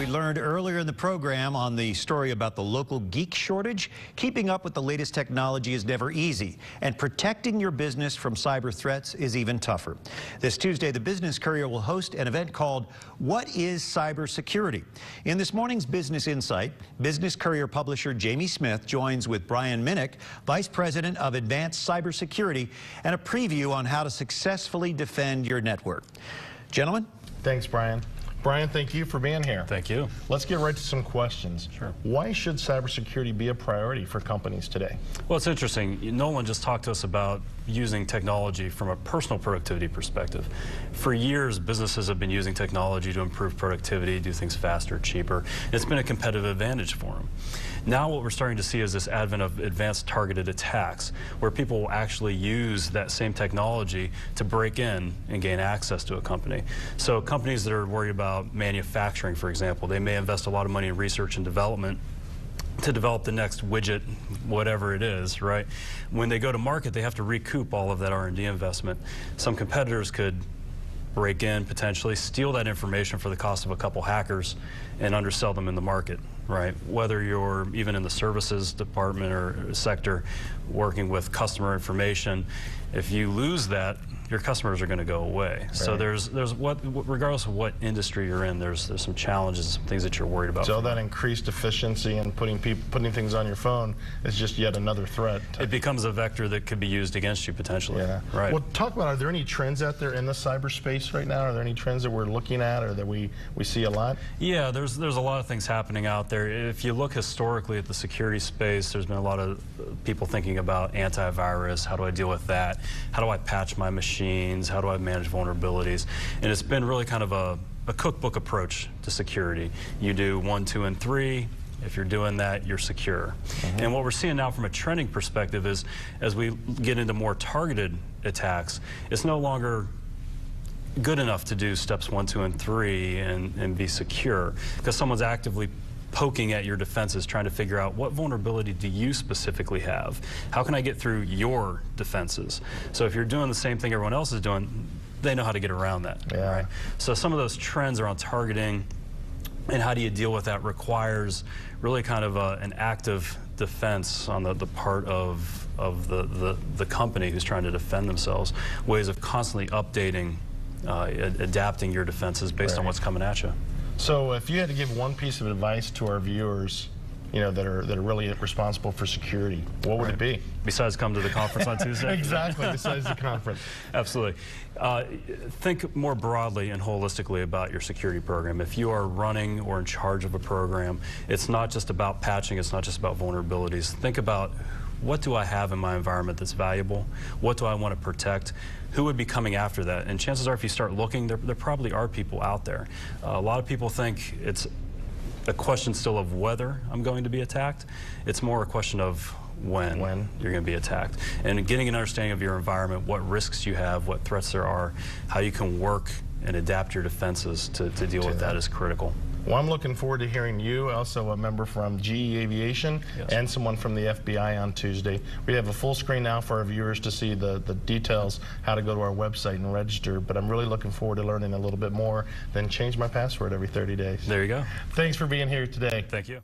we learned earlier in the program on the story about the local geek shortage, keeping up with the latest technology is never easy, and protecting your business from cyber threats is even tougher. This Tuesday, the Business Courier will host an event called What is Cybersecurity? In this morning's Business Insight, Business Courier publisher Jamie Smith joins with Brian Minnick, Vice President of Advanced Cybersecurity, and a preview on how to successfully defend your network. Gentlemen? Thanks, Brian. Brian, thank you for being here. Thank you. Let's get right to some questions. Sure. Why should cybersecurity be a priority for companies today? Well, it's interesting. Nolan just talked to us about using technology from a personal productivity perspective. For years, businesses have been using technology to improve productivity, do things faster, cheaper. And it's been a competitive advantage for them. Now what we're starting to see is this advent of advanced targeted attacks, where people will actually use that same technology to break in and gain access to a company. So companies that are worried about manufacturing, for example, they may invest a lot of money in research and development to develop the next widget, whatever it is, right? When they go to market, they have to recoup all of that R&D investment. Some competitors could break in, potentially steal that information for the cost of a couple hackers and undersell them in the market, right? Whether you're even in the services department or sector working with customer information, if you lose that, your customers are going to go away. Right. So regardless of what industry you're in, there's some challenges, some things that you're worried about. So that increased efficiency and putting things on your phone is just yet another threat. It becomes a vector that could be used against you potentially. Yeah. Right. Well, talk about, are there any trends out there in the cyberspace right now? Are there any trends that we're looking at or that we see a lot? Yeah, there's a lot of things happening out there. If you look historically at the security space, there's been a lot of people thinking about antivirus. How do I deal with that? How do I patch my machines? How do I manage vulnerabilities? And it's been really kind of a cookbook approach to security. You do 1, 2, and 3. If you're doing that, you're secure. Mm-hmm. And what we're seeing now from a trending perspective is, as we get into more targeted attacks, it's no longer good enough to do steps 1, 2, and 3 and be secure, because someone's actively poking at your defenses, trying to figure out what vulnerability do you specifically have? How can I get through your defenses? So if you're doing the same thing everyone else is doing, they know how to get around that. Yeah. Right? So some of those trends around targeting and how do you deal with that requires really kind of an active defense on the part of the company who's trying to defend themselves, ways of constantly updating, adapting your defenses based on what's coming at you. So if you had to give one piece of advice to our viewers, you know, that are really responsible for security, what would it be? Besides come to the conference on Tuesday? Exactly, besides the conference. Absolutely. Think more broadly and holistically about your security program. If you are running or in charge of a program, it's not just about patching, it's not just about vulnerabilities. Think about, what do I have in my environment that's valuable? What do I want to protect? Who would be coming after that? And chances are, if you start looking, there probably are people out there. A lot of people think it's a question still of whether I'm going to be attacked. It's more a question of when you're going to be attacked. And getting an understanding of your environment, what risks you have, what threats there are, how you can work and adapt your defenses to deal with that is critical. Well, I'm looking forward to hearing you, also a member from GE Aviation, and someone from the FBI on Tuesday. We have a full screen now for our viewers to see the details, how to go to our website and register, but I'm really looking forward to learning a little bit more, then change my password every 30 days. There you go. Thanks for being here today. Thank you.